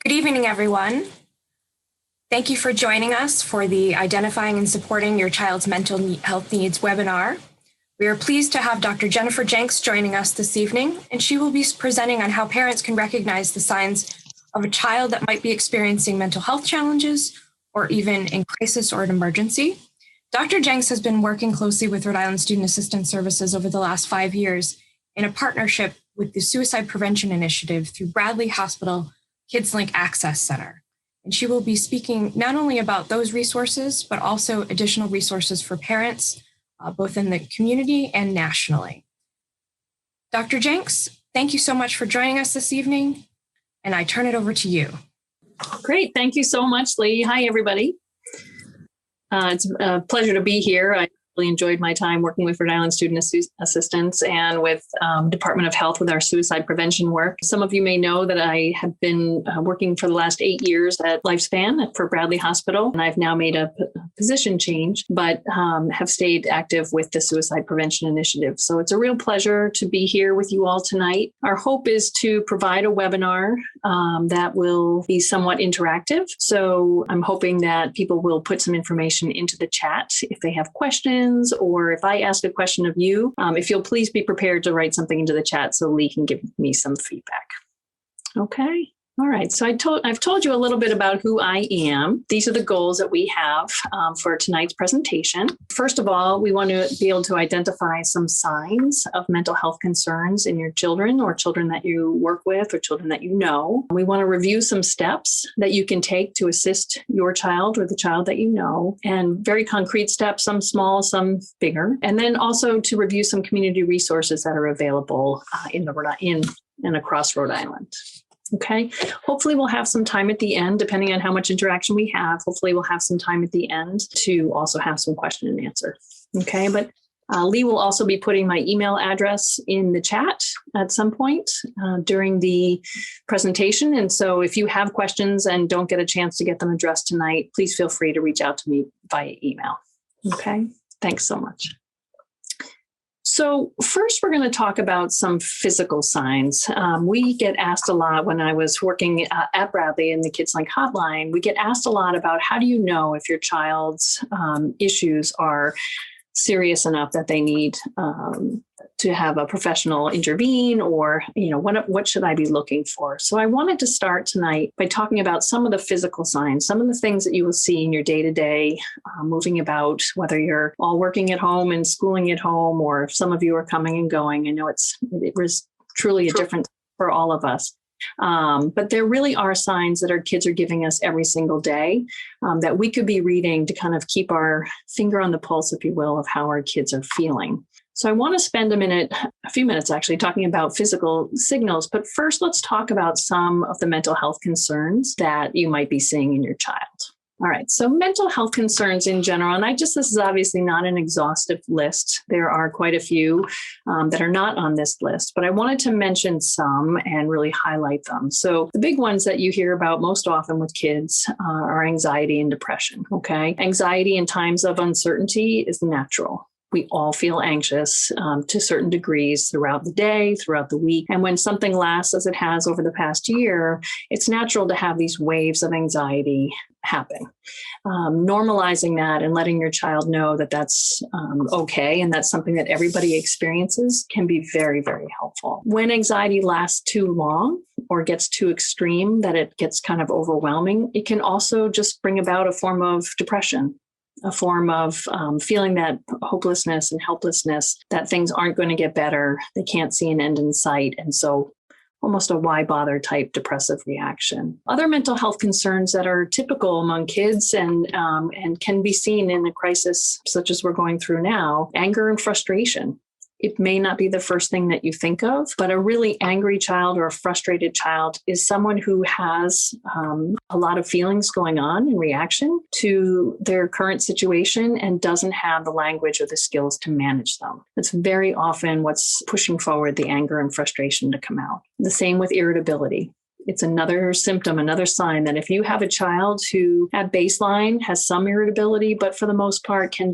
Good evening, everyone. Thank you for joining us for the Identifying and Supporting Your Child's Mental Health Needs webinar. We are pleased to have Dr. Jennifer Jenks joining us this evening, and she will be presenting on how parents can recognize the signs of a child that might be experiencing mental health challenges or even in crisis or an emergency. Dr. Jenks has been working closely with Rhode Island Student Assistance Services over the last 5 years in a partnership with the Suicide Prevention Initiative through Bradley Hospital KidsLink Access Center. And she will be speaking not only about those resources, but also additional resources for parents, both in the community and nationally. Dr. Jenks, thank you so much for joining us this evening, and I turn it over to you. Great. Thank you so much, Lee. Hi, everybody. It's a pleasure to be here. I really enjoyed my time working with Rhode Island Student Assistance and with Department of Health with our suicide prevention work. Some of you may know that I have been working for the last 8 years at Lifespan for Bradley Hospital, and I've now made a position change, but have stayed active with the Suicide Prevention Initiative. So it's a real pleasure to be here with you all tonight. Our hope is to provide a webinar that will be somewhat interactive. So I'm hoping that people will put some information into the chat if they have questions, or if I ask a question of you, if you'll please be prepared to write something into the chat so Lee can give me some feedback. Okay. All right. So I've told you a little bit about who I am. These are the goals that we have for tonight's presentation. First of all, we want to be able to identify some signs of mental health concerns in your children or children that you work with or children that you know. We want to review some steps that you can take to assist your child or the child that you know, and very concrete steps, some small, some bigger. And then also to review some community resources that are available in and across Rhode Island. Okay. Hopefully we'll have some time at the end, depending on how much interaction we have. Hopefully we'll have some time at the end to also have some question and answer. Okay. But Lee will also be putting my email address in the chat at some point during the presentation. And so if you have questions and don't get a chance to get them addressed tonight, please feel free to reach out to me via email. Okay. Thanks so much. So first, we're going to talk about some physical signs. We get asked a lot when I was working at Bradley in the KidsLink hotline. We get asked a lot about how do you know if your child's issues are serious enough that they need to have a professional intervene, or what should I be looking for? So I wanted to start tonight by talking about some of the physical signs, some of the things that you will see in your day-to-day moving about, whether you're all working at home and schooling at home, or if some of you are coming and going. I know it was truly a different for all of us. But there really are signs that our kids are giving us every single day that we could be reading to kind of keep our finger on the pulse, if you will, of how our kids are feeling. So I want to spend a few minutes actually talking about physical signals. But first, let's talk about some of the mental health concerns that you might be seeing in your child. All right, so mental health concerns in general, and this is obviously not an exhaustive list. There are quite a few that are not on this list, but I wanted to mention some and really highlight them. So the big ones that you hear about most often with kids are anxiety and depression, okay? Anxiety in times of uncertainty is natural. We all feel anxious to certain degrees throughout the day, throughout the week. And when something lasts as it has over the past year, it's natural to have these waves of anxiety happen. Normalizing that and letting your child know that that's okay and that's something that everybody experiences can be very, very helpful. When anxiety lasts too long or gets too extreme, that it gets kind of overwhelming, it can also just bring about a form of depression, a form of feeling that hopelessness and helplessness, that things aren't going to get better. They can't see an end in sight. And so almost a why bother type depressive reaction. Other mental health concerns that are typical among kids and can be seen in a crisis such as we're going through now, anger and frustration. It may not be the first thing that you think of, but a really angry child or a frustrated child is someone who has a lot of feelings going on in reaction to their current situation and doesn't have the language or the skills to manage them. That's very often what's pushing forward the anger and frustration to come out. The same with irritability. It's another symptom, another sign that if you have a child who at baseline has some irritability, but for the most part can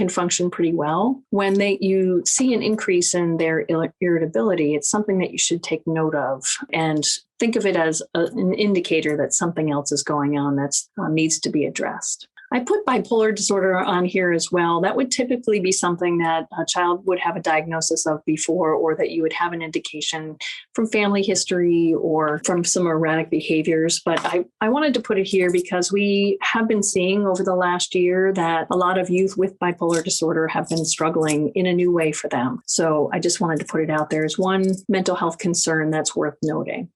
function pretty well, when you see an increase in their irritability, it's something that you should take note of and think of it as an indicator that something else is going on that needs to be addressed. I put bipolar disorder on here as well. That would typically be something that a child would have a diagnosis of before, or that you would have an indication from family history or from some erratic behaviors. But I wanted to put it here because we have been seeing over the last year that a lot of youth with bipolar disorder have been struggling in a new way for them. So I just wanted to put it out there as one mental health concern that's worth noting.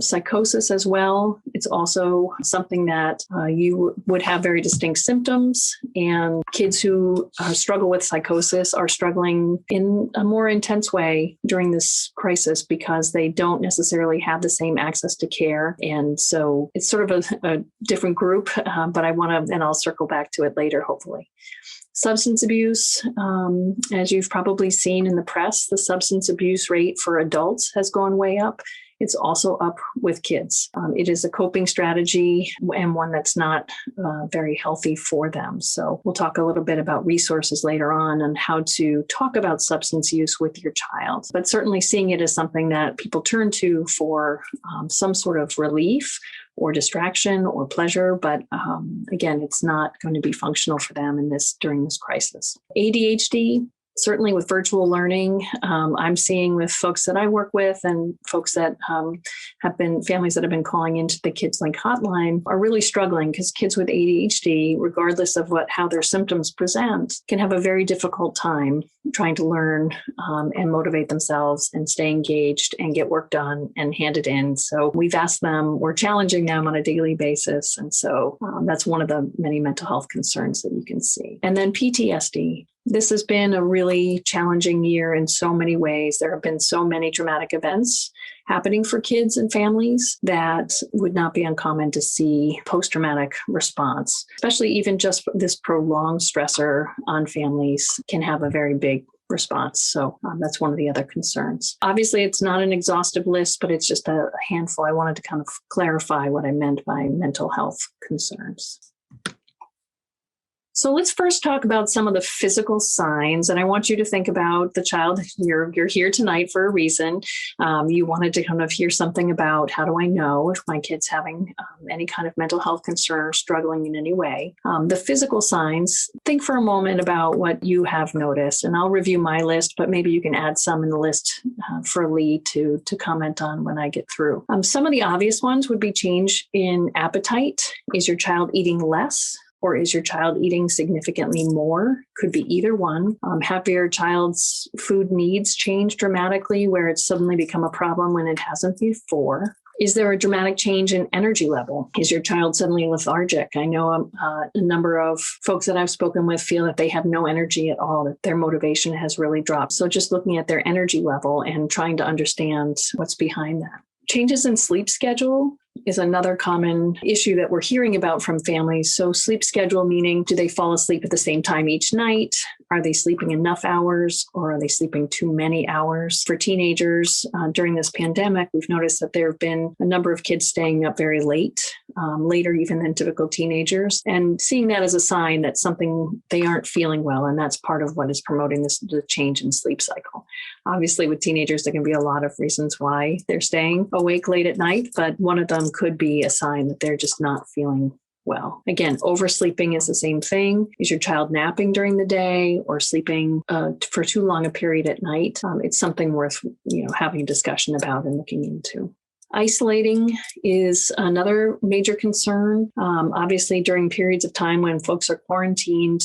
Psychosis as well. It's also something that you would have very distinct symptoms, and kids who struggle with psychosis are struggling in a more intense way during this crisis because they don't necessarily have the same access to care. And so it's sort of a different group, but I want to, and I'll circle back to it later, hopefully. Substance abuse, as you've probably seen in the press, the substance abuse rate for adults has gone way up. It's also up with kids. It is a coping strategy and one that's not very healthy for them. So we'll talk a little bit about resources later on how to talk about substance use with your child, but certainly seeing it as something that people turn to for some sort of relief or distraction or pleasure. But again, it's not going to be functional for them during this crisis. ADHD. Certainly with virtual learning, I'm seeing with folks that I work with and folks that families that have been calling into the KidsLink hotline are really struggling because kids with ADHD, regardless of how their symptoms present, can have a very difficult time trying to learn and motivate themselves and stay engaged and get work done and hand it in. So we're challenging them on a daily basis. And so that's one of the many mental health concerns that you can see. And then PTSD. This has been a really challenging year in so many ways. There have been so many traumatic events happening for kids and families that would not be uncommon to see post-traumatic response, especially even just this prolonged stressor on families can have a very big response. So that's one of the other concerns. Obviously, it's not an exhaustive list, but it's just a handful. I wanted to kind of clarify what I meant by mental health concerns. So let's first talk about some of the physical signs. And I want you to think about the child. You're here tonight for a reason. You wanted to kind of hear something about how do I know if my kid's having any kind of mental health concern or struggling in any way. The physical signs, think for a moment about what you have noticed. And I'll review my list, but maybe you can add some in the list for Lee to comment on when I get through. Some of the obvious ones would be change in appetite. Is your child eating less? Or is your child eating significantly more? Could be either one. Have your child's food needs changed dramatically where it's suddenly become a problem when it hasn't before? Is there a dramatic change in energy level? Is your child suddenly lethargic? I know a number of folks that I've spoken with feel that they have no energy at all, that their motivation has really dropped. So just looking at their energy level and trying to understand what's behind that. Changes in sleep schedule is another common issue that we're hearing about from families. So sleep schedule, meaning do they fall asleep at the same time each night? Are they sleeping enough hours or are they sleeping too many hours? For teenagers during this pandemic, we've noticed that there have been a number of kids staying up very late, later even than typical teenagers, and seeing that as a sign that something they aren't feeling well. And that's part of what is promoting the change in sleep cycle. Obviously, with teenagers, there can be a lot of reasons why they're staying awake late at night, but one of them could be a sign that they're just not feeling well. Again, oversleeping is the same thing. Is your child napping during the day or sleeping for too long a period at night? It's something worth having a discussion about and looking into. Isolating is another major concern. Obviously, during periods of time when folks are quarantined,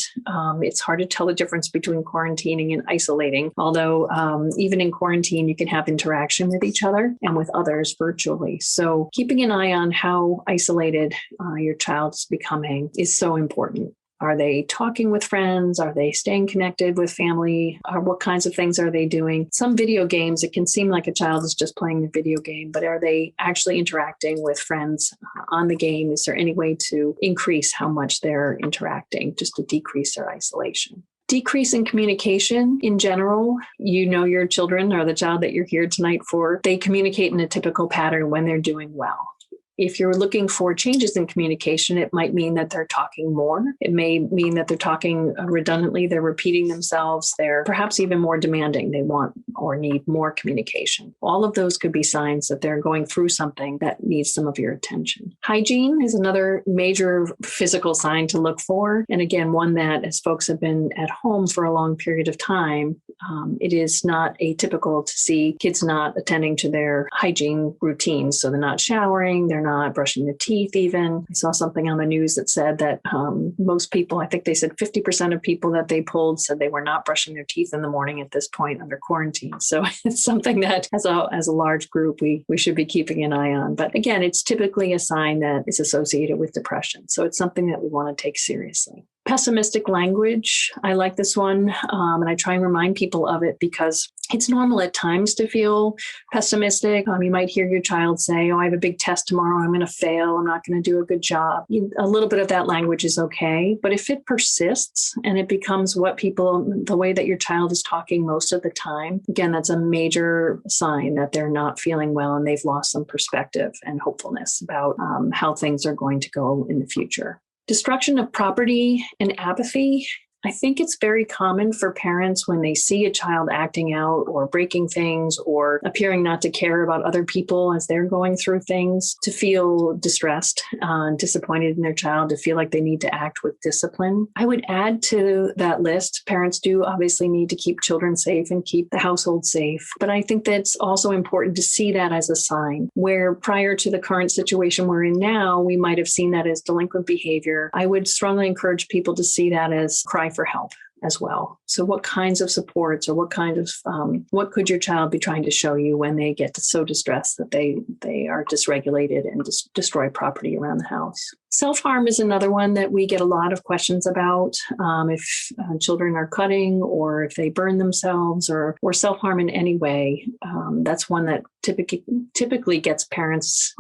it's hard to tell the difference between quarantining and isolating. Although even in quarantine, you can have interaction with each other and with others virtually. So keeping an eye on how isolated your child's becoming is so important. Are they talking with friends? Are they staying connected with family? What kinds of things are they doing? Some video games, it can seem like a child is just playing a video game, but are they actually interacting with friends on the game? Is there any way to increase how much they're interacting just to decrease their isolation? Decrease in communication in general. Your children or the child that you're here tonight for, they communicate in a typical pattern when they're doing well. If you're looking for changes in communication, it might mean that they're talking more. It may mean that they're talking redundantly, they're repeating themselves, they're perhaps even more demanding. They want or need more communication. All of those could be signs that they're going through something that needs some of your attention. Hygiene is another major physical sign to look for. And again, one that as folks have been at home for a long period of time, it is not atypical to see kids not attending to their hygiene routines. So they're not showering, they're not brushing their teeth even. I saw something on the news that said that most people, I think they said 50% of people that they polled said they were not brushing their teeth in the morning at this point under quarantine. So it's something that as a large group, we should be keeping an eye on. But again, it's typically a sign that is associated with depression. So it's something that we want to take seriously. Pessimistic language. I like this one, and I try and remind people of it because it's normal at times to feel pessimistic. You might hear your child say, oh, I have a big test tomorrow. I'm going to fail. I'm not going to do a good job. A little bit of that language is okay. But if it persists and it becomes the way that your child is talking most of the time, again, that's a major sign that they're not feeling well and they've lost some perspective and hopefulness about how things are going to go in the future. Destruction of property and apathy. I think it's very common for parents when they see a child acting out or breaking things or appearing not to care about other people as they're going through things to feel distressed and disappointed in their child, to feel like they need to act with discipline. I would add to that list, parents do obviously need to keep children safe and keep the household safe. But I think that's also important to see that as a sign where prior to the current situation we're in now, we might have seen that as delinquent behavior. I would strongly encourage people to see that as cry for help as well. So what kinds of supports or what could your child be trying to show you when they get so distressed that they are dysregulated and destroy property around the house? Self-harm is another one that we get a lot of questions about. If children are cutting or if they burn themselves or self-harm in any way, that's one that typically gets parents'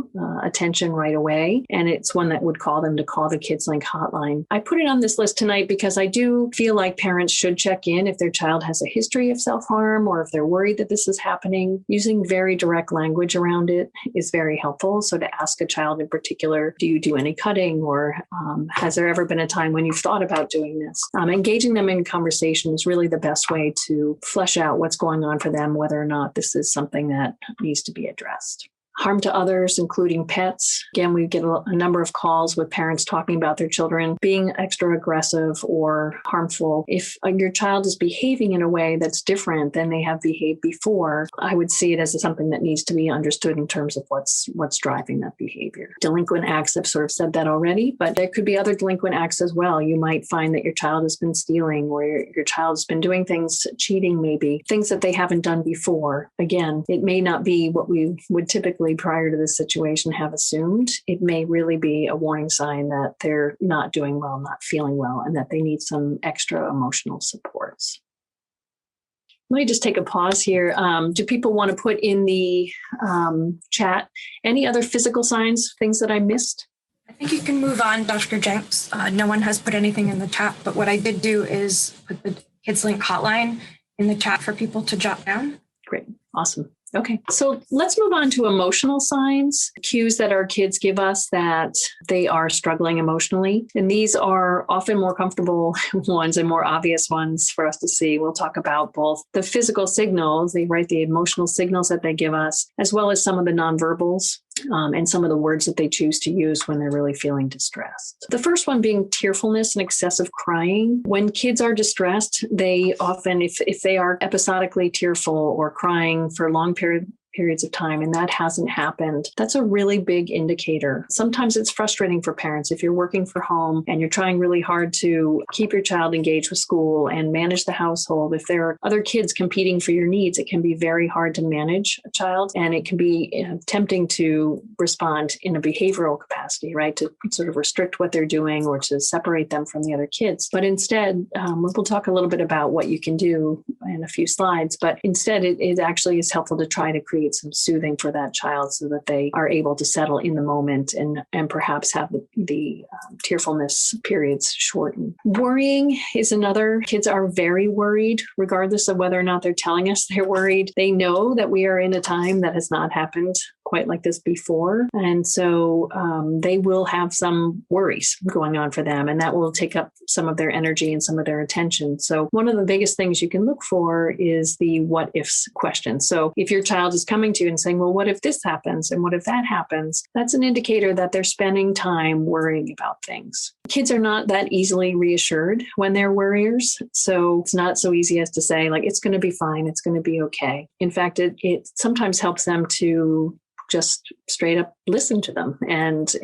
attention right away. And it's one that would call them to call the KidsLink hotline. I put it on this list tonight because I do feel like parents should check in if their child has a history of self-harm or if they're worried that this is happening. Using very direct language around it is very helpful. So to ask a child in particular, do you do any cutting? Or has there ever been a time when you've thought about doing this? Engaging them in conversation is really the best way to flesh out what's going on for them, whether or not this is something that needs to be addressed. Harm to others, including pets. Again, we get a number of calls with parents talking about their children being extra aggressive or harmful. If your child is behaving in a way that's different than they have behaved before, I would see it as something that needs to be understood in terms of what's driving that behavior. Delinquent acts, I've sort of said that already, but there could be other delinquent acts as well. You might find that your child has been stealing or your child's been doing things, cheating maybe, things that they haven't done before. Again, it may not be what we would typically prior to this situation have assumed. It may really be a warning sign that they're not doing well, not feeling well, and that they need some extra emotional supports. Let me just take a pause here. Do people want to put in the chat any other physical signs, things that I missed? I think you can move on, Dr. Jenks. No one has put anything in the chat, but what I did do is put the KidsLink hotline in the chat for people to jot down. Great. Awesome. Okay, so let's move on to emotional signs, cues that our kids give us that they are struggling emotionally. And these are often more comfortable ones and more obvious ones for us to see. We'll talk about both the physical signals, the emotional signals that they give us, as well as some of the nonverbals. And some of the words that they choose to use when they're really feeling distressed. The first one being tearfulness and excessive crying. When kids are distressed, they often, if they are episodically tearful or crying for long periods of time, and that hasn't happened, that's a really big indicator. Sometimes it's frustrating for parents if you're working from home and you're trying really hard to keep your child engaged with school and manage the household. If there are other kids competing for your needs, it can be very hard to manage a child, and it can be tempting to respond in a behavioral capacity, right? To sort of restrict what they're doing or to separate them from the other kids. But instead, we'll talk a little bit about what you can do in a few slides, but instead it actually is helpful to try to create some soothing for that child so that they are able to settle in the moment and perhaps have the tearfulness periods shorten. Worrying is another. Kids are very worried, regardless of whether or not they're telling us they're worried. They know that we are in a time that has not happened quite like this before. And so they will have some worries going on for them, and that will take up some of their energy and some of their attention. So one of the biggest things you can look for is the what ifs question. So if your child is coming to you and saying, well, what if this happens? And what if that happens? That's an indicator that they're spending time worrying about things. Kids are not that easily reassured when they're worriers. So it's not so easy as to say, like, it's going to be fine. It's going to be okay. In fact, it sometimes helps them to just straight up listen to them and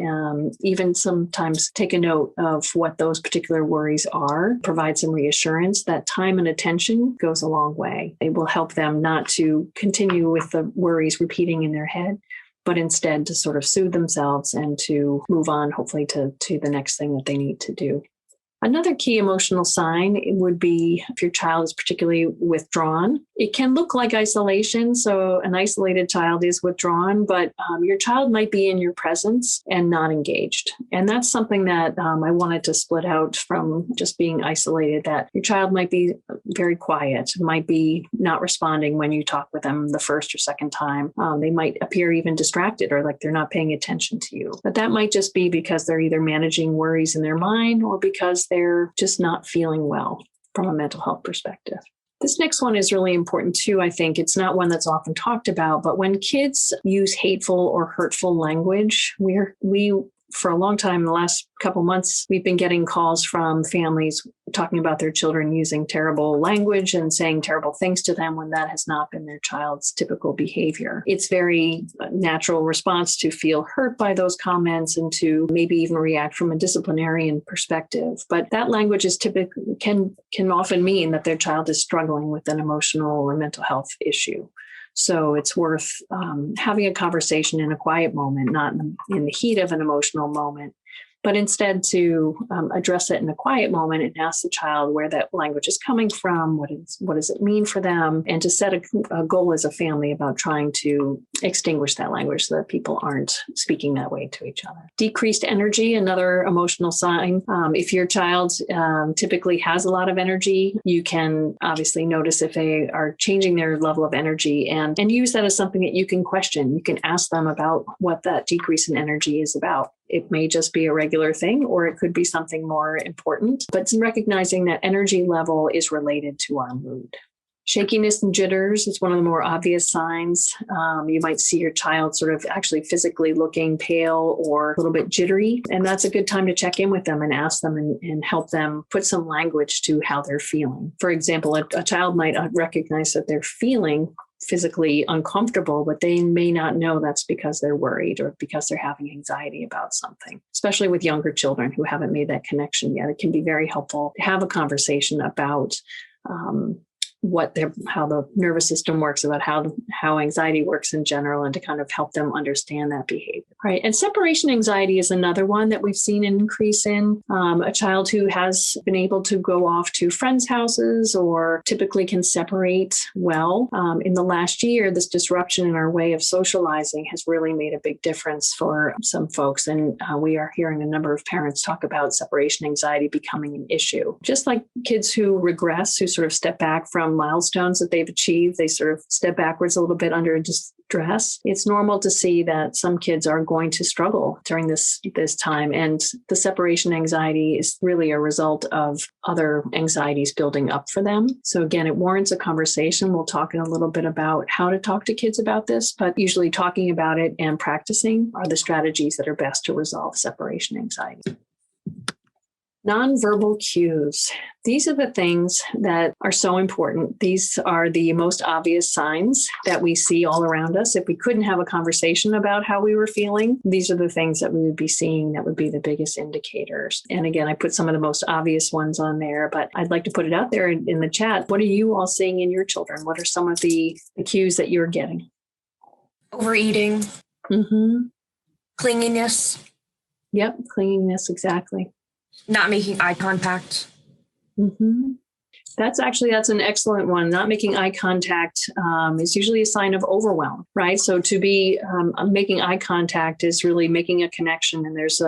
even sometimes take a note of what those particular worries are, provide some reassurance. That time and attention goes a long way. It will help them not to continue with the worries repeating in their head, but instead to sort of soothe themselves and to move on, hopefully, to the next thing that they need to do. Another key emotional sign would be if your child is particularly withdrawn. It can look like isolation. So an isolated child is withdrawn, but your child might be in your presence and not engaged. And that's something that I wanted to split out from just being isolated, that your child might be very quiet, might be not responding when you talk with them the first or second time. They might appear even distracted or like they're not paying attention to you. But that might just be because they're either managing worries in their mind or because they're just not feeling well from a mental health perspective. This next one is really important too, I think. It's not one that's often talked about, but when kids use hateful or hurtful language, we for a long time, in the last couple months, we've been getting calls from families talking about their children using terrible language and saying terrible things to them when that has not been their child's typical behavior. It's very natural response to feel hurt by those comments and to maybe even react from a disciplinarian perspective. But that language is typically can often mean that their child is struggling with an emotional or mental health issue. So it's worth having a conversation in a quiet moment, not in the heat of an emotional moment, but instead to address it in a quiet moment and ask the child where that language is coming from, what does it mean for them, and to set a goal as a family about trying to extinguish that language so that people aren't speaking that way to each other. Decreased energy, another emotional sign. If your child typically has a lot of energy, you can obviously notice if they are changing their level of energy and use that as something that you can question. You can ask them about what that decrease in energy is about. It may just be a regular thing, or it could be something more important, but it's recognizing that energy level is related to our mood. Shakiness and jitters is one of the more obvious signs. You might see your child sort of actually physically looking pale or a little bit jittery, and that's a good time to check in with them and ask them and help them put some language to how they're feeling. For example, a child might recognize that they're feeling physically uncomfortable, but they may not know that's because they're worried or because they're having anxiety about something, especially with younger children who haven't made that connection yet. It can be very helpful to have a conversation about how the nervous system works, about how anxiety works in general, and to kind of help them understand that behavior. Right. And separation anxiety is another one that we've seen an increase in. A child who has been able to go off to friends' houses or typically can separate well. In the last year, this disruption in our way of socializing has really made a big difference for some folks. And we are hearing a number of parents talk about separation anxiety becoming an issue. Just like kids who regress, who sort of step back from milestones that they've achieved, they sort of step backwards a little bit under distress. It's normal to see that some kids are going to struggle during this time. And the separation anxiety is really a result of other anxieties building up for them. So again, it warrants a conversation. We'll talk in a little bit about how to talk to kids about this, but usually talking about it and practicing are the strategies that are best to resolve separation anxiety. Nonverbal cues. These are the things that are so important. These are the most obvious signs that we see all around us. If we couldn't have a conversation about how we were feeling, these are the things that we would be seeing that would be the biggest indicators. And again, I put some of the most obvious ones on there, but I'd like to put it out there in the chat. What are you all seeing in your children? What are some of the cues that you're getting? Overeating. Mm-hmm. Clinginess. Yep, clinginess, exactly. Not making eye contact. Mm-hmm. That's an excellent one. Not making eye contact is usually a sign of overwhelm, right? So to be making eye contact is really making a connection, and there's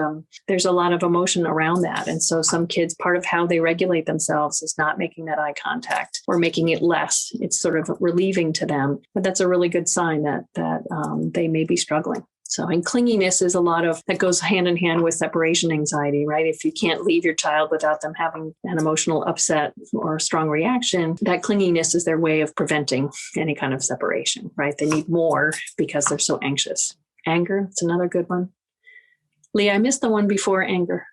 a lot of emotion around that. And so some kids, part of how they regulate themselves is not making that eye contact or making it less. It's sort of relieving to them, but that's a really good sign that they may be struggling. So, and clinginess is a lot of that goes hand in hand with separation anxiety, right? If you can't leave your child without them having an emotional upset or a strong reaction, that clinginess is their way of preventing any kind of separation, right? They need more because they're so anxious. Anger, it's another good one. Lee, I missed the one before anger.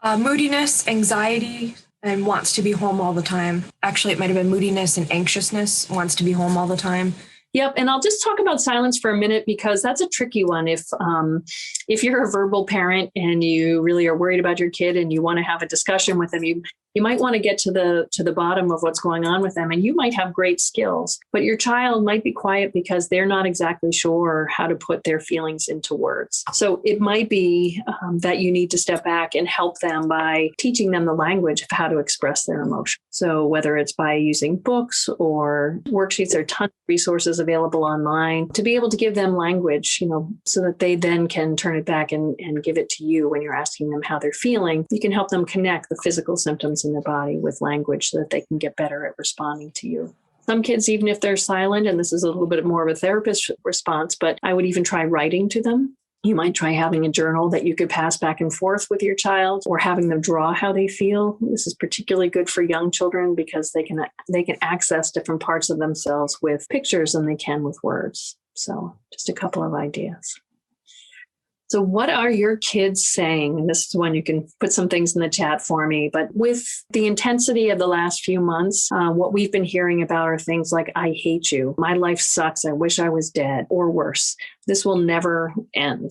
Moodiness, anxiety, and wants to be home all the time. Actually, it might have been moodiness and anxiousness, wants to be home all the time. Yep. And I'll just talk about silence for a minute because that's a tricky one. If you're a verbal parent and you really are worried about your kid and you want to have a discussion with them, you might want to get to the bottom of what's going on with them. And you might have great skills, but your child might be quiet because they're not exactly sure how to put their feelings into words. So it might be that you need to step back and help them by teaching them the language of how to express their emotion. So whether it's by using books or worksheets, there are tons of resources available online to be able to give them language, so that they then can turn it back and give it to you when you're asking them how they're feeling. You can help them connect the physical symptoms in their body with language so that they can get better at responding to you. Some kids, even if they're silent, and this is a little bit more of a therapist response, but I would even try writing to them. You might try having a journal that you could pass back and forth with your child, or having them draw how they feel. This is particularly good for young children because they can access different parts of themselves with pictures than they can with words. So just a couple of ideas. So what are your kids saying? And this is when you can put some things in the chat for me. But with the intensity of the last few months, what we've been hearing about are things like, I hate you. My life sucks. I wish I was dead. Or worse, this will never end.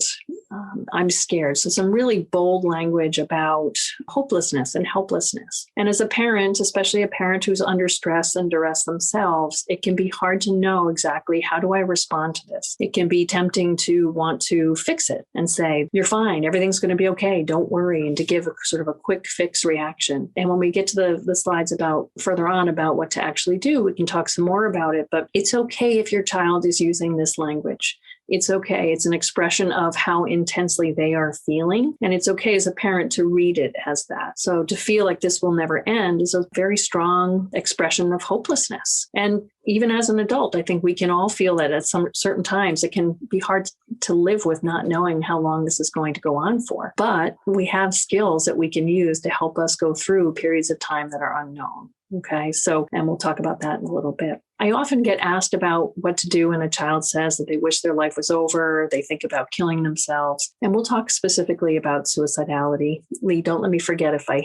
I'm scared. So some really bold language about hopelessness and helplessness. And as a parent, especially a parent who's under stress and duress themselves, it can be hard to know exactly how do I respond to this. It can be tempting to want to fix it and say, you're fine, everything's going to be okay, don't worry, and to give a sort of a quick fix reaction. And when we get to the slides further on about what to actually do, we can talk some more about it. But it's okay if your child is using this language. It's okay. It's an expression of how intensely they are feeling. And it's okay as a parent to read it as that. So to feel like this will never end is a very strong expression of hopelessness. And even as an adult, I think we can all feel that at some certain times. It can be hard to live with not knowing how long this is going to go on for. But we have skills that we can use to help us go through periods of time that are unknown. Okay, and we'll talk about that in a little bit. I often get asked about what to do when a child says that they wish their life was over, they think about killing themselves. And we'll talk specifically about suicidality. Lee, don't let me forget if I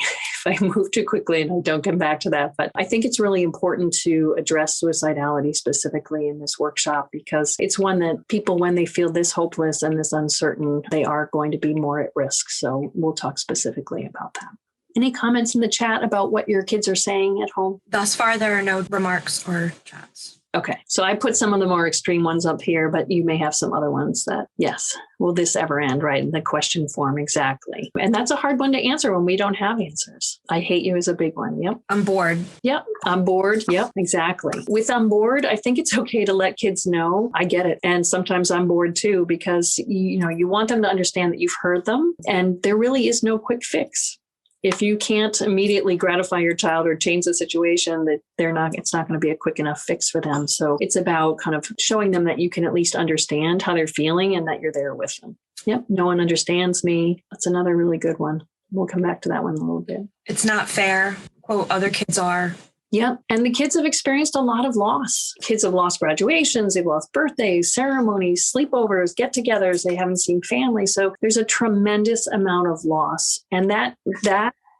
move too quickly and I don't come back to that. But I think it's really important to address suicidality specifically in this workshop because it's one that people, when they feel this hopeless and this uncertain, they are going to be more at risk. So we'll talk specifically about that. Any comments in the chat about what your kids are saying at home? Thus far, there are no remarks or chats. Okay, so I put some of the more extreme ones up here, but you may have some other ones that, yes, will this ever end, right? In the question form, exactly. And that's a hard one to answer when we don't have answers. I hate you is a big one. Yep. I'm bored. Yep. I'm bored. Yep. Exactly. With I'm bored, I think it's okay to let kids know. I get it. And sometimes I'm bored too, because you want them to understand that you've heard them and there really is no quick fix. If you can't immediately gratify your child or change the situation, that it's not going to be a quick enough fix for them. So it's about kind of showing them that you can at least understand how they're feeling and that you're there with them. Yep. No one understands me. That's another really good one. We'll come back to that one in a little bit. It's not fair. Quote, other kids are. Yep. And the kids have experienced a lot of loss. Kids have lost graduations, they've lost birthdays, ceremonies, sleepovers, get-togethers. They haven't seen family. So there's a tremendous amount of loss. And that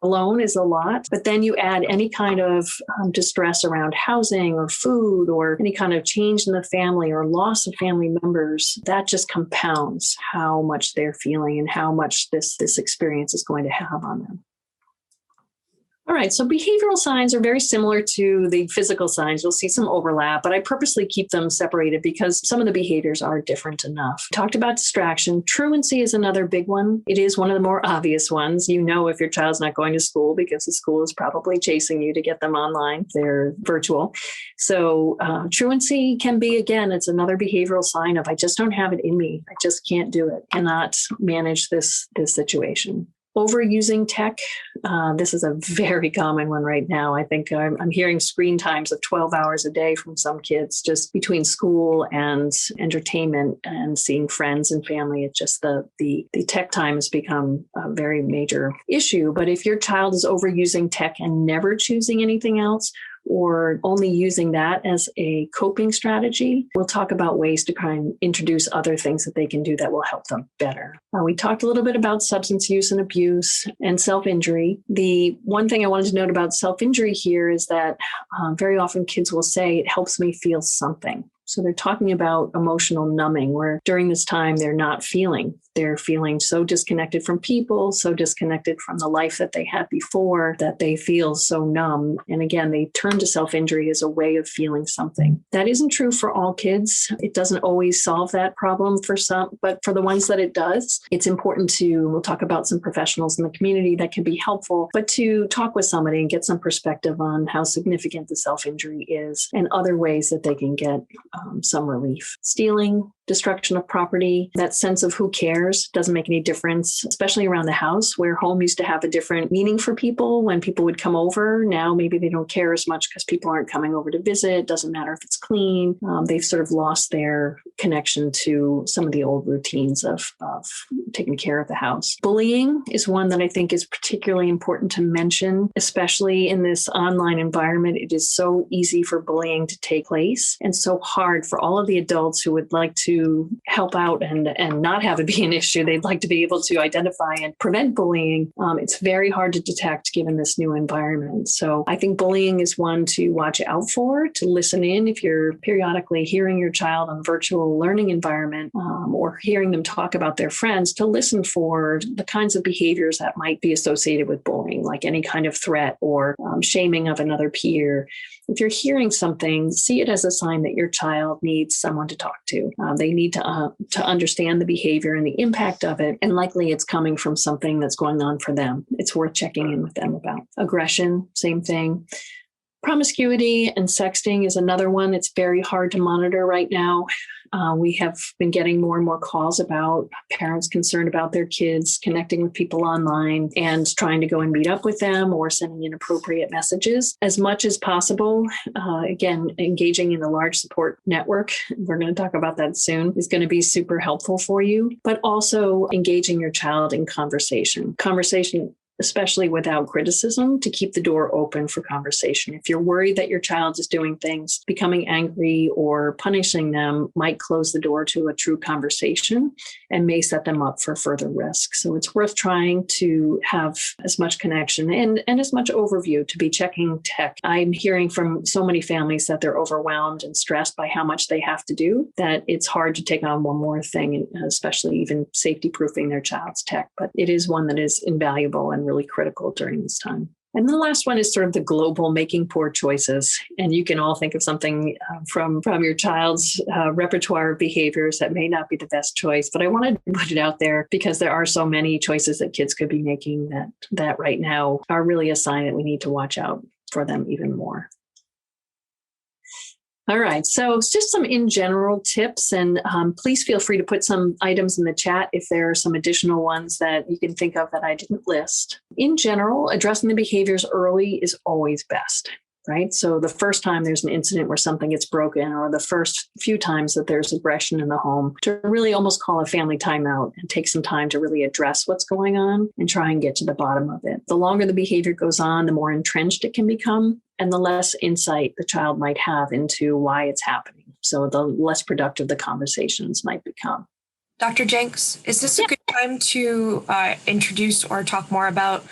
alone is a lot. But then you add any kind of distress around housing or food or any kind of change in the family or loss of family members. That just compounds how much they're feeling and how much this experience is going to have on them. All right, so behavioral signs are very similar to the physical signs. You'll see some overlap, but I purposely keep them separated because some of the behaviors are different enough. Talked about distraction. Truancy is another big one. It is one of the more obvious ones. You know if your child's not going to school because the school is probably chasing you to get them online. They're virtual. So truancy can be, again, it's another behavioral sign of I just don't have it in me. I just can't do it. Cannot manage this situation. Overusing tech. This is a very common one right now. I think I'm hearing screen times of 12 hours a day from some kids just between school and entertainment and seeing friends and family. It's just the tech time has become a very major issue. But if your child is overusing tech and never choosing anything else, or only using that as a coping strategy, we'll talk about ways to kind of introduce other things that they can do that will help them better. We talked a little bit about substance use and abuse and self-injury. The one thing I wanted to note about self-injury here is that very often kids will say, it helps me feel something. So they're talking about emotional numbing, where during this time they're not feeling. They're feeling so disconnected from people, so disconnected from the life that they had before that they feel so numb. And again, they turn to self-injury as a way of feeling something. That isn't true for all kids. It doesn't always solve that problem for some, but for the ones that it does, it's important we'll talk about some professionals in the community that can be helpful, but to talk with somebody and get some perspective on how significant the self-injury is and other ways that they can get some relief. Stealing, destruction of property, that sense of who cares doesn't make any difference, especially around the house where home used to have a different meaning for people when people would come over. Now, maybe they don't care as much because people aren't coming over to visit. It doesn't matter if it's clean. They've sort of lost their connection to some of the old routines of taking care of the house. Bullying is one that I think is particularly important to mention, especially in this online environment. It is so easy for bullying to take place and so hard for all of the adults who would like to help out and not have it be an issue. They'd like to be able to identify and prevent bullying. It's very hard to detect given this new environment. So I think bullying is one to watch out for, to listen in if you're periodically hearing your child on virtual learning environment or hearing them talk about their friends, to listen for the kinds of behaviors that might be associated with bullying, like any kind of threat or shaming of another peer. If you're hearing something, see it as a sign that your child needs someone to talk to. They need to understand the behavior and the impact of it. And likely it's coming from something that's going on for them. It's worth checking in with them about. Aggression, same thing. Promiscuity and sexting is another one. It's very hard to monitor right now. We have been getting more and more calls about parents concerned about their kids connecting with people online and trying to go and meet up with them or sending inappropriate messages as much as possible. Again, engaging in a large support network, we're going to talk about that soon, is going to be super helpful for you, but also engaging your child in conversation. Especially without criticism, to keep the door open for conversation. If you're worried that your child is doing things, becoming angry or punishing them might close the door to a true conversation and may set them up for further risk. So it's worth trying to have as much connection and as much overview to be checking tech. I'm hearing from so many families that they're overwhelmed and stressed by how much they have to do, that it's hard to take on one more thing, especially even safety proofing their child's tech. But it is one that is invaluable and really critical during this time. And the last one is sort of the global making poor choices. And you can all think of something from your child's repertoire of behaviors that may not be the best choice. But I wanted to put it out there because there are so many choices that kids could be making that right now are really a sign that we need to watch out for them even more. All right, so it's just some in general tips, and please feel free to put some items in the chat if there are some additional ones that you can think of that I didn't list. In general, addressing the behaviors early is always best, right? So the first time there's an incident where something gets broken, or the first few times that there's aggression in the home, to really almost call a family timeout and take some time to really address what's going on and try and get to the bottom of it. The longer the behavior goes on, the more entrenched it can become, and the less insight the child might have into why it's happening. So the less productive the conversations might become. Dr. Jenks, is this a good time to introduce or talk more about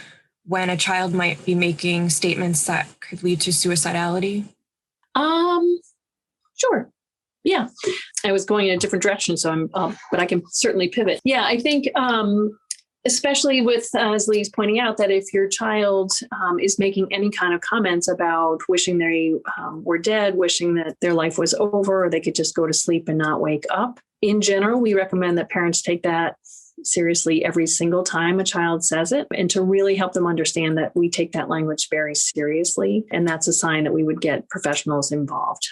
when a child might be making statements that could lead to suicidality? Sure. Yeah. I was going in a different direction, so but I can certainly pivot. Yeah, I think especially with, as Lee's pointing out, that if your child is making any kind of comments about wishing they were dead, wishing that their life was over, or they could just go to sleep and not wake up. In general, we recommend that parents take that seriously every single time a child says it, and to really help them understand that we take that language very seriously. And that's a sign that we would get professionals involved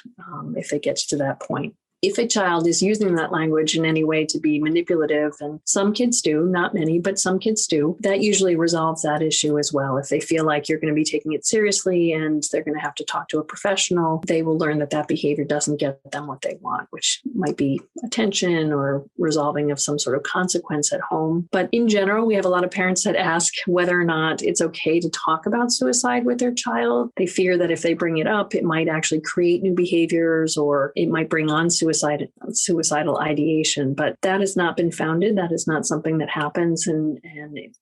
if it gets to that point. If a child is using that language in any way to be manipulative, and some kids do, not many, but some kids do, that usually resolves that issue as well. If they feel like you're going to be taking it seriously and they're going to have to talk to a professional, they will learn that that behavior doesn't get them what they want, which might be attention or resolving of some sort of consequence at home. But in general, we have a lot of parents that ask whether or not it's okay to talk about suicide with their child. They fear that if they bring it up, it might actually create new behaviors, or it might bring on suicidal ideation, but that has not been founded. That is not something that happens. And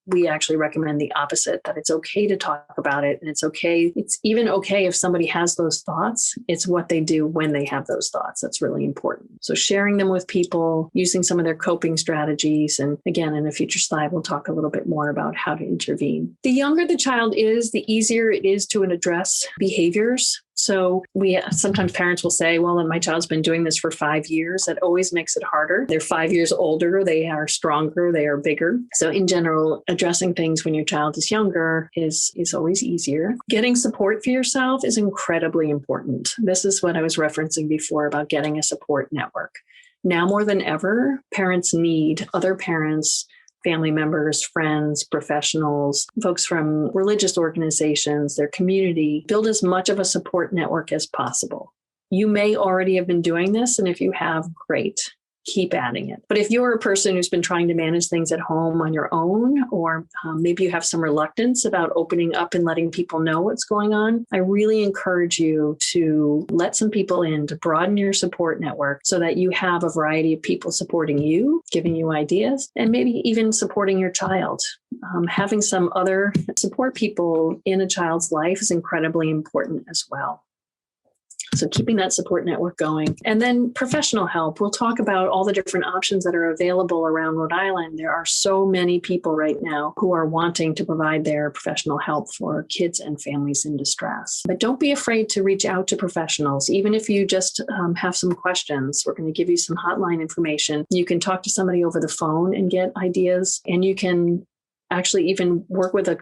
we actually recommend the opposite, that it's okay to talk about it. And it's okay. It's even okay if somebody has those thoughts. It's what they do when they have those thoughts that's really important. So sharing them with people, using some of their coping strategies. And again, in a future slide, we'll talk a little bit more about how to intervene. The younger the child is, the easier it is to address behaviors. So sometimes parents will say, well, my child's been doing this for 5 years. That always makes it harder. They're 5 years older. They are stronger. They are bigger. So in general, addressing things when your child is younger is always easier. Getting support for yourself is incredibly important. This is what I was referencing before about getting a support network. Now more than ever, parents need other parents, family members, friends, professionals, folks from religious organizations, their community. Build as much of a support network as possible. You may already have been doing this, and if you have, great. Keep adding it. But if you're a person who's been trying to manage things at home on your own, or maybe you have some reluctance about opening up and letting people know what's going on, I really encourage you to let some people in, to broaden your support network so that you have a variety of people supporting you, giving you ideas, and maybe even supporting your child. Having some other support people in a child's life is incredibly important as well. So keeping that support network going. And then professional help. We'll talk about all the different options that are available around Rhode Island. There are so many people right now who are wanting to provide their professional help for kids and families in distress. But don't be afraid to reach out to professionals. Even if you just have some questions, we're going to give you some hotline information. You can talk to somebody over the phone and get ideas, and you can actually even work with a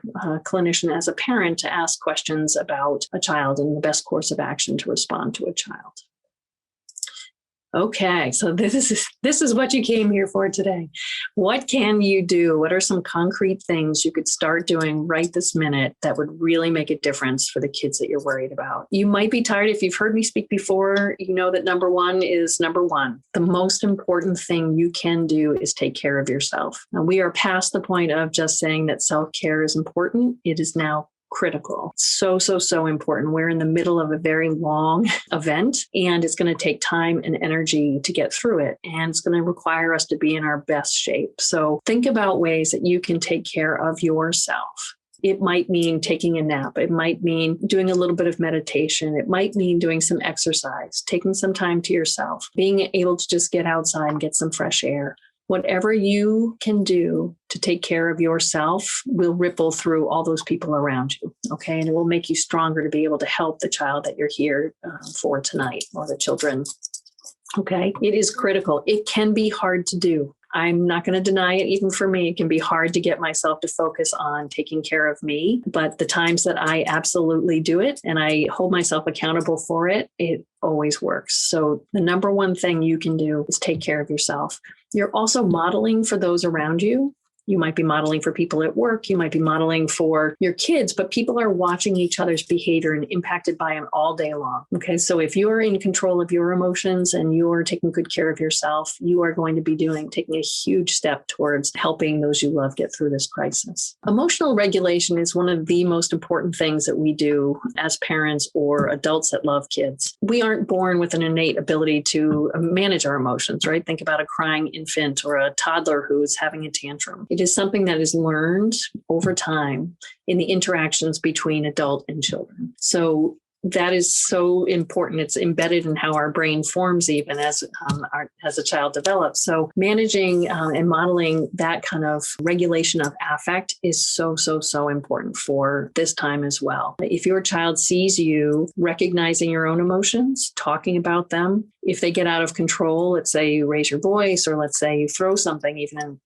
clinician as a parent to ask questions about a child and the best course of action to respond to a child. Okay, so this is what you came here for today. What can you do? What are some concrete things you could start doing right this minute that would really make a difference for the kids that you're worried about? You might be tired. If you've heard me speak before, you know that number one is number one. The most important thing you can do is take care of yourself. Now, we are past the point of just saying that self-care is important. It is now critical. So important. We're in the middle of a very long event, and it's going to take time and energy to get through it. And it's going to require us to be in our best shape. So think about ways that you can take care of yourself. It might mean taking a nap. It might mean doing a little bit of meditation. It might mean doing some exercise, taking some time to yourself, being able to just get outside and get some fresh air. Whatever you can do to take care of yourself will ripple through all those people around you, okay? And it will make you stronger to be able to help the child that you're here for tonight, or the children, okay? It is critical. It can be hard to do. I'm not going to deny it. Even for me, it can be hard to get myself to focus on taking care of me. But the times that I absolutely do it and I hold myself accountable for it, it always works. So the number one thing you can do is take care of yourself. You're also modeling for those around you. You might be modeling for people at work. You might be modeling for your kids, but people are watching each other's behavior and impacted by them all day long. Okay. So if you're in control of your emotions and you're taking good care of yourself, you are going to be taking a huge step towards helping those you love get through this crisis. Emotional regulation is one of the most important things that we do as parents or adults that love kids. We aren't born with an innate ability to manage our emotions, right? Think about a crying infant or a toddler who's having a tantrum. It is something that is learned over time in the interactions between adult and children. So that is so important. It's embedded in how our brain forms, even as a child develops. So managing and modeling that kind of regulation of affect is so important for this time as well. If your child sees you recognizing your own emotions, talking about them, if they get out of control, let's say you raise your voice, or let's say you throw something, even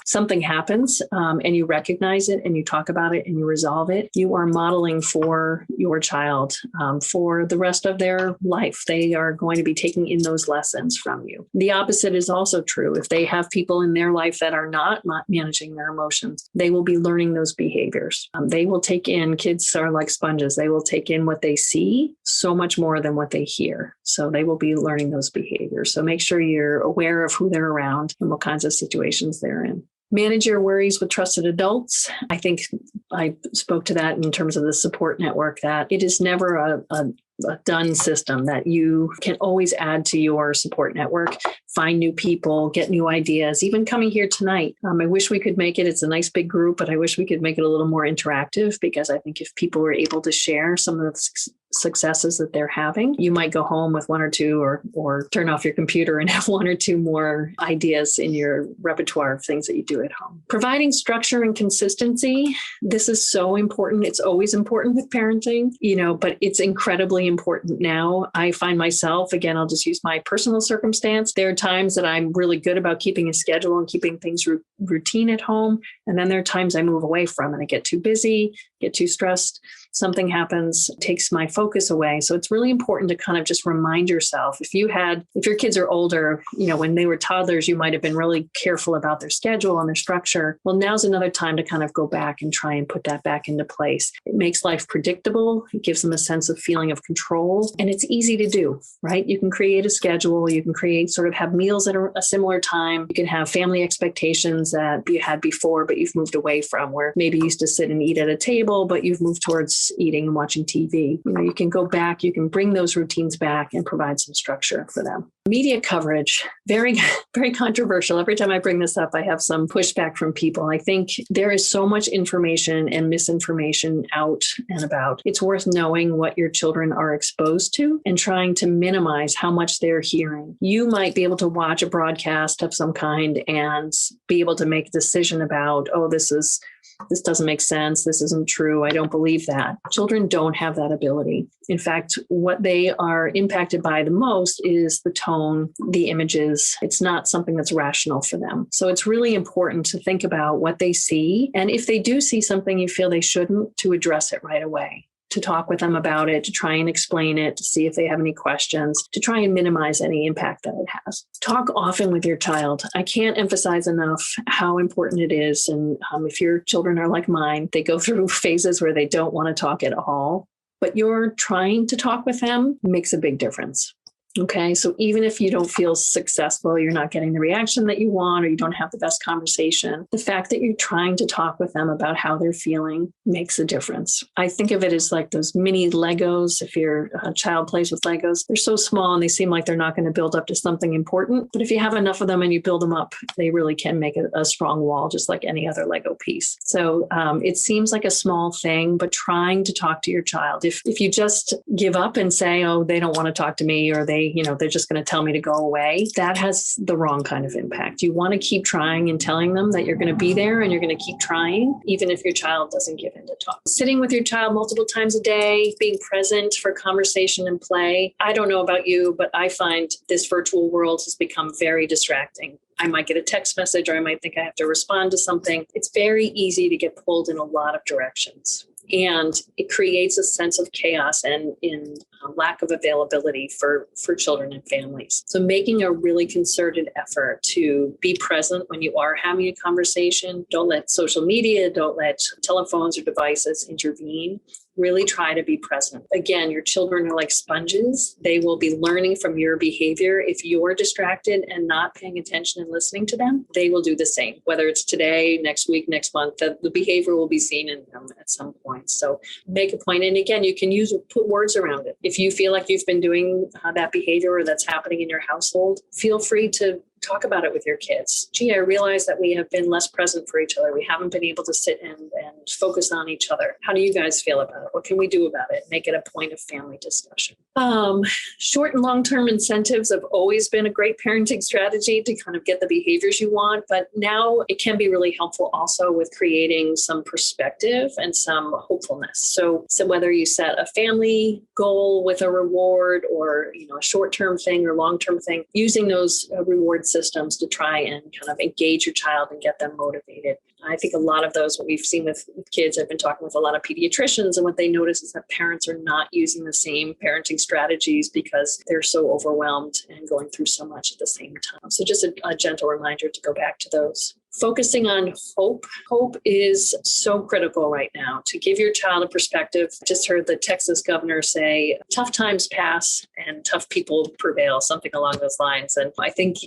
something happens, and you recognize it and you talk about it and you resolve it, you are modeling for your child for the rest of their life. They are going to be taking in those lessons from you. The opposite is also true. If they have people in their life that are not managing their emotions, they will be learning those behaviors. They will take in, kids are like sponges. They will take in what they see so much more than what they hear. So they will be learning those behaviors. So make sure you're aware of who they're around and what kinds of situations they're in. Manage your worries with trusted adults. I think I spoke to that in terms of the support network, that it is never a done system, that you can always add to your support network, find new people, get new ideas. Even coming here tonight, I wish we could make it's a nice big group, but I wish we could make it a little more interactive, because I think if people were able to share some of the successes that they're having, you might go home with one or two, or turn off your computer and have one or two more ideas in your repertoire of things that you do at home. Providing structure and consistency. This is so important. It's always important with parenting, but it's incredibly important now. I find myself, again, I'll just use my personal circumstance. There are times that I'm really good about keeping a schedule and keeping things routine at home. And then there are times I move away from and I get too busy, get too stressed. Something happens, takes my focus away. So it's really important to kind of just remind yourself, if your kids are older, when they were toddlers, you might have been really careful about their schedule and their structure. Well, now's another time to kind of go back and try and put that back into place. It makes life predictable. It gives them a sense of feeling of control, and it's easy to do, right? You can create a schedule. You can have meals at a similar time. You can have family expectations that you had before, but you've moved away from, where maybe you used to sit and eat at a table, but you've moved towards eating and watching TV. You can go back, you can bring those routines back and provide some structure for them. Media coverage, very, very controversial. Every time I bring this up, I have some pushback from people. I think there is so much information and misinformation out and about. It's worth knowing what your children are exposed to and trying to minimize how much they're hearing. You might be able to watch a broadcast of some kind and be able to make a decision about, this doesn't make sense. This isn't true. I don't believe that. Children don't have that ability. In fact, what they are impacted by the most is the tone, the images. It's not something that's rational for them. So it's really important to think about what they see. And if they do see something you feel they shouldn't, to address it right away. To talk with them about it, to try and explain it, to see if they have any questions, to try and minimize any impact that it has. Talk often with your child. I can't emphasize enough how important it is. And if your children are like mine, they go through phases where they don't want to talk at all, but you're trying to talk with them makes a big difference. Okay, so even if you don't feel successful, you're not getting the reaction that you want, or you don't have the best conversation, the fact that you're trying to talk with them about how they're feeling makes a difference. I think of it as like those mini Legos. If your child plays with Legos, they're so small and they seem like they're not going to build up to something important. But if you have enough of them and you build them up, they really can make a strong wall, just like any other Lego piece. So it seems like a small thing, but trying to talk to your child. If you just give up and say, oh, they don't want to talk to me, or they're just going to tell me to go away, that has the wrong kind of impact. You want to keep trying and telling them that you're going to be there and you're going to keep trying, even if your child doesn't give in to talk. Sitting with your child multiple times a day, being present for conversation and play. I don't know about you, but I find this virtual world has become very distracting. I might get a text message, or I might think I have to respond to something. It's very easy to get pulled in a lot of directions. And it creates a sense of chaos and in lack of availability for children and families. So making a really concerted effort to be present when you are having a conversation. Don't let social media, don't let telephones or devices intervene. Really try to be present. Again, your children are like sponges. They will be learning from your behavior. If you're distracted and not paying attention and listening to them, they will do the same. Whether it's today, next week, next month, the behavior will be seen in them at some point. So make a point. And again, you can put words around it. If you feel like you've been doing that behavior or that's happening in your household, feel free to talk about it with your kids. Gee, I realize that we have been less present for each other. We haven't been able to sit and focus on each other. How do you guys feel about it? What can we do about it? Make it a point of family discussion. Short and long-term incentives have always been a great parenting strategy to kind of get the behaviors you want, but now it can be really helpful also with creating some perspective and some hopefulness. So whether you set a family goal with a reward or, a short-term thing or long-term thing, using those reward systems to try and kind of engage your child and get them motivated. I think a lot of those, what we've seen with kids, I've been talking with a lot of pediatricians, and what they notice is that parents are not using the same parenting strategies because they're so overwhelmed and going through so much at the same time. So just a gentle reminder to go back to those. Focusing on hope. Hope is so critical right now to give your child a perspective. I just heard the Texas governor say, tough times pass and tough people prevail, something along those lines. And I think,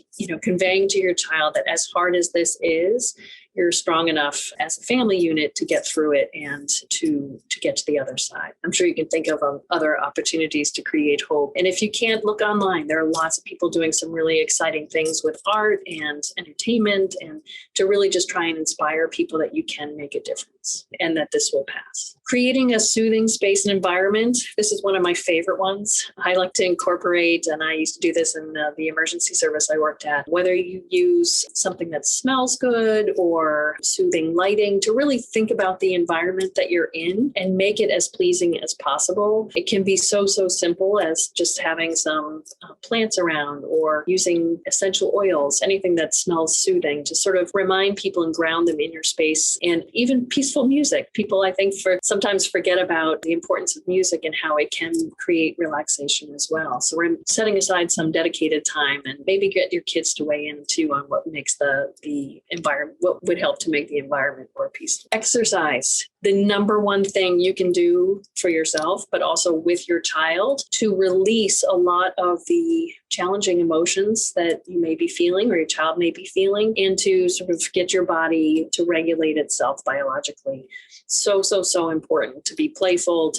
conveying to your child that as hard as this is, you're strong enough as a family unit to get through it and to get to the other side. I'm sure you can think of other opportunities to create hope. And if you can't, look online. There are lots of people doing some really exciting things with art and entertainment, and to really just try and inspire people that you can make a difference and that this will pass. Creating a soothing space and environment. This is one of my favorite ones. I like to incorporate, and I used to do this in the emergency service I worked at, whether you use something that smells good or soothing lighting, to really think about the environment that you're in and make it as pleasing as possible. It can be so simple as just having some plants around or using essential oils, anything that smells soothing, to sort of remind people and ground them in your space. And even peaceful music. People, I think, sometimes forget about the importance of music and how it can create relaxation as well. So we're setting aside some dedicated time, and maybe get your kids to weigh in too on what makes the environment, what would help to make the environment more peaceful. Exercise. The number one thing you can do for yourself, but also with your child, to release a lot of the challenging emotions that you may be feeling or your child may be feeling, and to sort of get your body to regulate itself biologically. So important to be playful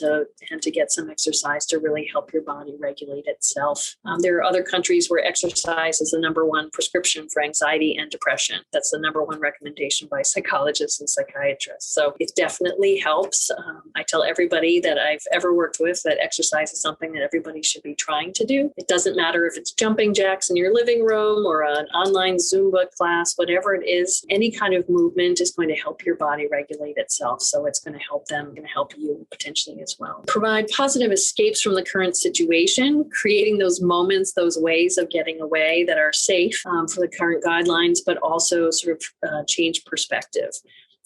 and to get some exercise to really help your body regulate itself. There are other countries where exercise is the number one prescription for anxiety and depression. That's the number one recommendation by psychologists and psychiatrists. So it definitely helps. I tell everybody that I've ever worked with that exercise is something that everybody should be trying to do. It doesn't matter if it's jumping jacks in your living room or an online Zumba class, whatever it is, any kind of movement is going to help your body regulate itself. So it's going to help them, going to help you potentially as well. Provide positive escapes from the current situation, creating those moments, those ways of getting away that are safe for the current guidelines, but also sort of change perspective.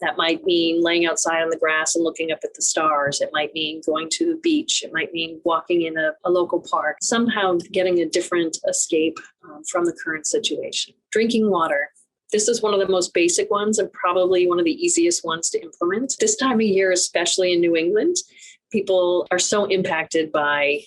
That might mean laying outside on the grass and looking up at the stars. It might mean going to the beach. It might mean walking in a local park, somehow getting a different escape from the current situation. Drinking water. This is one of the most basic ones and probably one of the easiest ones to implement. This time of year, especially in New England, people are so impacted by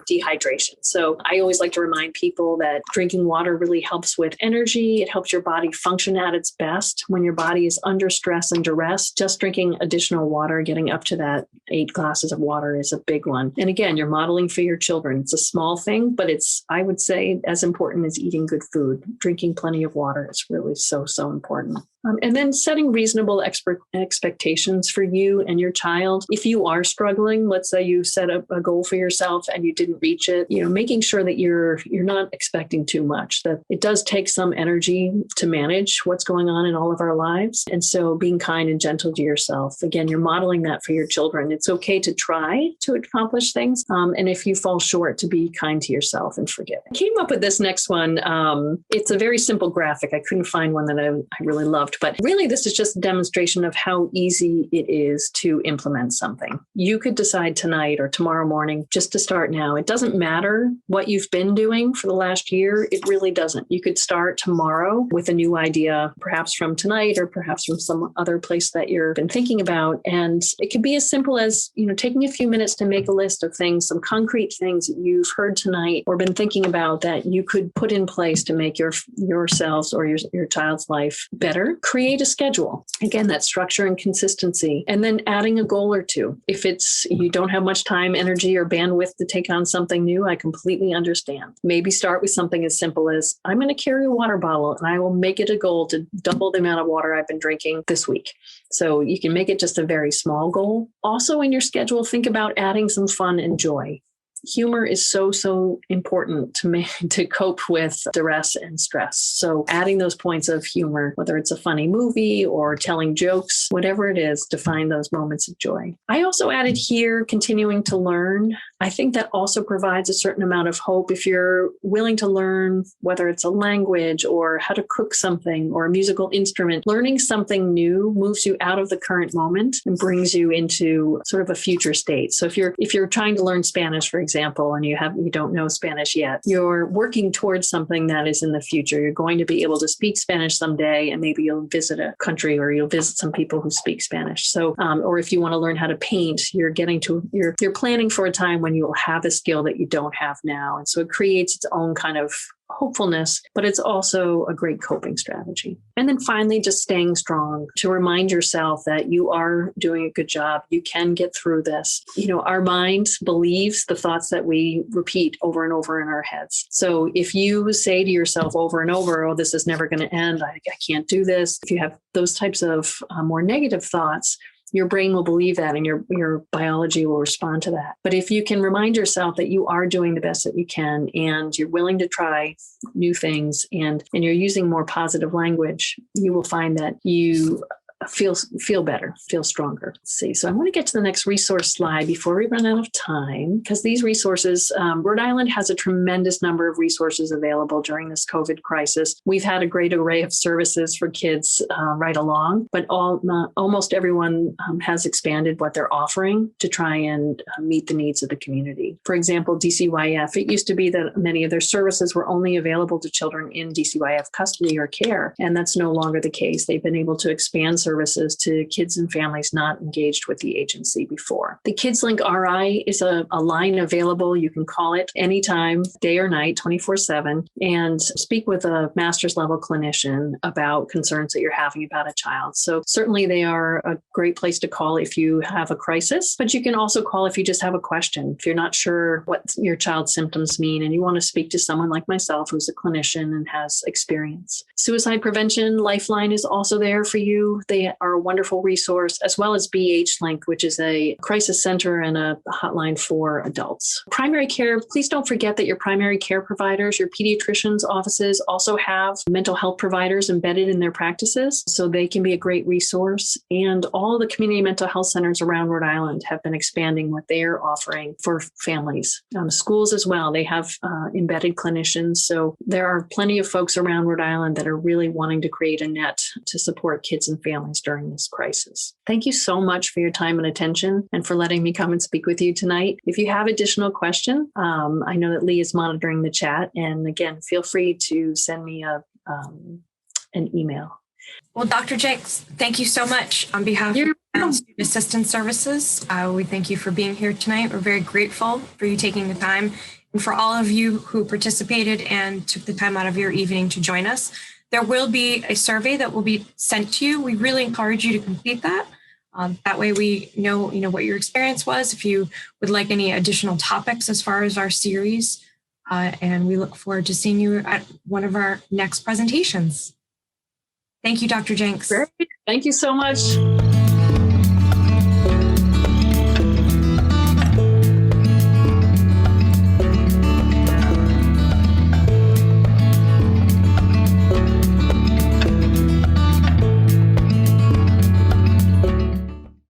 dehydration. So I always like to remind people that drinking water really helps with energy. It helps your body function at its best when your body is under stress and duress. Just drinking additional water, getting up to that 8 glasses of water, is a big one. And again, you're modeling for your children. It's a small thing, but it's, I would say, as important as eating good food. Drinking plenty of water is really so important. And then setting reasonable expectations for you and your child. If you are struggling, let's say you set up a goal for yourself and you didn't reach it, making sure that you're not expecting too much, that it does take some energy to manage what's going on in all of our lives. And so being kind and gentle to yourself. Again, you're modeling that for your children. It's okay to try to accomplish things. And if you fall short, to be kind to yourself and forgive. I came up with this next one. It's a very simple graphic. I couldn't find one that I really loved. But really, this is just a demonstration of how easy it is to implement something. You could decide tonight or tomorrow morning just to start now. It doesn't matter what you've been doing for the last year. It really doesn't. You could start tomorrow with a new idea, perhaps from tonight or perhaps from some other place that you've been thinking about. And it could be as simple as, taking a few minutes to make a list of things, some concrete things that you've heard tonight or been thinking about that you could put in place to make yourselves or your child's life better. Create a schedule. Again, that structure and consistency. And then adding a goal or two. If you don't have much time, energy, or bandwidth to take on something new, I completely understand. Maybe start with something as simple as, I'm going to carry a water bottle and I will make it a goal to double the amount of water I've been drinking this week. So you can make it just a very small goal. Also in your schedule, think about adding some fun and joy. Humor is so important to cope with duress and stress. So adding those points of humor, whether it's a funny movie or telling jokes, whatever it is, to find those moments of joy. I also added here, continuing to learn. I think that also provides a certain amount of hope. If you're willing to learn, whether it's a language or how to cook something or a musical instrument, learning something new moves you out of the current moment and brings you into sort of a future state. So if you're trying to learn Spanish, for example, and you don't know Spanish yet, you're working towards something that is in the future. You're going to be able to speak Spanish someday, and maybe you'll visit a country or you'll visit some people who speak Spanish. So, or if you want to learn how to paint, you're planning for a time when you will have a skill that you don't have now. And so it creates its own kind of hopefulness, but it's also a great coping strategy. And then finally, just staying strong to remind yourself that you are doing a good job. You can get through this. Our mind believes the thoughts that we repeat over and over in our heads. So if you say to yourself over and over, oh, this is never going to end, I can't do this. If you have those types of more negative thoughts, your brain will believe that and your biology will respond to that. But if you can remind yourself that you are doing the best that you can and you're willing to try new things and you're using more positive language, you will find that you feel better, feel stronger. Let's see. So I want to get to the next resource slide before we run out of time, because these resources, Rhode Island has a tremendous number of resources available during this COVID crisis. We've had a great array of services for kids right along, but almost everyone has expanded what they're offering to try and meet the needs of the community. For example, DCYF, it used to be that many of their services were only available to children in DCYF custody or care, and that's no longer the case. They've been able to expand services to kids and families not engaged with the agency before. The KidsLink RI is a line available. You can call it anytime, day or night, 24/7, and speak with a master's level clinician about concerns that you're having about a child. So certainly they are a great place to call if you have a crisis, but you can also call if you just have a question. If you're not sure what your child's symptoms mean and you want to speak to someone like myself who's a clinician and has experience. Suicide Prevention Lifeline is also there for you. They are a wonderful resource, as well as BH-Link, which is a crisis center and a hotline for adults. Primary care, please don't forget that your primary care providers, your pediatricians' offices also have mental health providers embedded in their practices, so they can be a great resource. And all the community mental health centers around Rhode Island have been expanding what they're offering for families. Schools as well, they have embedded clinicians. So there are plenty of folks around Rhode Island that are really wanting to create a net to support kids and families during this crisis. Thank you so much for your time and attention and for letting me come and speak with you tonight. If you have additional questions, I know that Lee is monitoring the chat. And again, feel free to send me an email. Well, Dr. Jenks, thank you so much on behalf of Student Assistance Services. We thank you for being here tonight. We're very grateful for you taking the time and for all of you who participated and took the time out of your evening to join us. There will be a survey that will be sent to you. We really encourage you to complete that. That way we know what your experience was, if you would like any additional topics as far as our series. And we look forward to seeing you at one of our next presentations. Thank you, Dr. Jenks. Great. Thank you so much.